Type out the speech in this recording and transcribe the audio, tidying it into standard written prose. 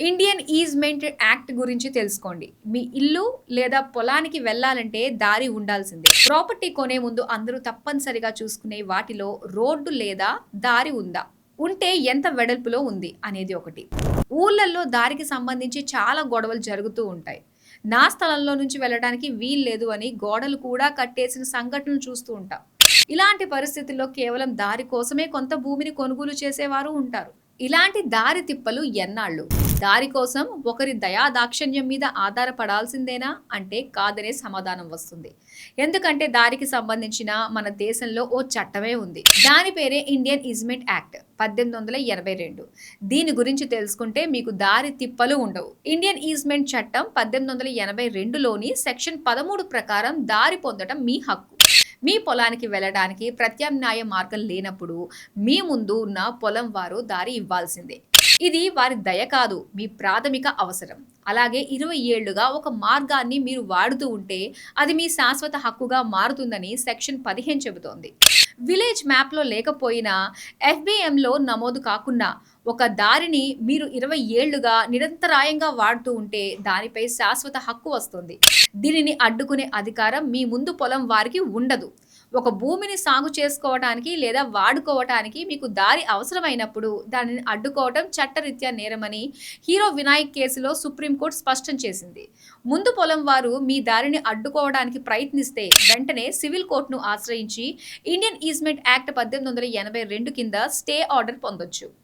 Indian easement act గురించి తెలుసుకోండి. మీ ఇల్లు లేదా పొలానికి వెళ్ళాలంటే దారి ఉండాల్సిందే. ప్రాపర్టీ కొనే ముందు అందరూ తప్పనిసరిగా చూసుకునే వాటిలో రోడ్డు లేదా దారి ఉందా? ఉంటే ఎంత వెడల్పులో ఉంది అనేది ఒకటి. ఊర్లలో దారికి సంబంధించి చాలా గొడవలు జరుగుతూ ఉంటాయి. నా స్థలంలో నుంచి వెళ్ళడానికి వీల్లేదు అని గోడలు కూడా కట్టేసిన సంఘటనలు చూస్తూ ఉంటాం. ఇలాంటి పరిస్థితుల్లో కేవలం దారి కోసమే కొంత భూమిని కొనుగోలు చేసేవారు ఉంటారు. ఇలాంటి దారి తిప్పలు ఎన్నాళ్ళు? దారి కోసం ఒకరి దయాదాక్షిణ్యం మీద ఆధారపడాల్సిందేనా అంటే కాదనే సమాధానం వస్తుంది. ఎందుకంటే దారికి సంబంధించిన మన దేశంలో ఓ చట్టమే ఉంది. దాని పేరే ఇండియన్ ఈజ్మెంట్ యాక్ట్ 1882. దీని గురించి తెలుసుకుంటే మీకు దారి తిప్పలు ఉండవు. ఇండియన్ ఈజ్మెంట్ చట్టం 1882లోని సెక్షన్ 13 ప్రకారం దారి పొందడం మీ హక్కు. మీ పొలానికి వెళ్ళడానికి ప్రత్యామ్నాయ మార్గం లేనప్పుడు మీ ముందు ఉన్న పొలం వారు దారి ఇవ్వాల్సిందే. ఇది వారి దయ కాదు, మీ ప్రాథమిక అవసరం. అలాగే 20 ఏళ్లుగా ఒక మార్గాన్ని మీరు వాడుతూ ఉంటే అది మీ శాశ్వత హక్కుగా మారుతుందని సెక్షన్ 15 చెబుతోంది. విలేజ్ మ్యాప్లో లేకపోయినా ఎఫ్బిఎంలో నమోదు కాకున్నా ఒక దారిని మీరు 20 ఏళ్లుగా నిరంతరాయంగా వాడుతూ ఉంటే దానిపై శాశ్వత హక్కు వస్తుంది. దీనిని అడ్డుకునే అధికారం మీ ముందు పొలం వారికి ఉండదు. ఒక భూమిని సాగు చేసుకోవటానికి లేదా వాడుకోవటానికి మీకు దారి అవసరమైనప్పుడు దానిని అడ్డుకోవటం చట్టరీత్యా నేరమని హీరో వినాయక్ కేసులో సుప్రీంకోర్టు స్పష్టం చేసింది. ముందు పొలం వారు మీ దారిని అడ్డుకోవడానికి ప్రయత్నిస్తే వెంటనే సివిల్ కోర్టును ఆశ్రయించి ఇండియన్ ఈజ్మెంట్ యాక్ట్ 1882 కింద స్టే ఆర్డర్ పొందొచ్చు.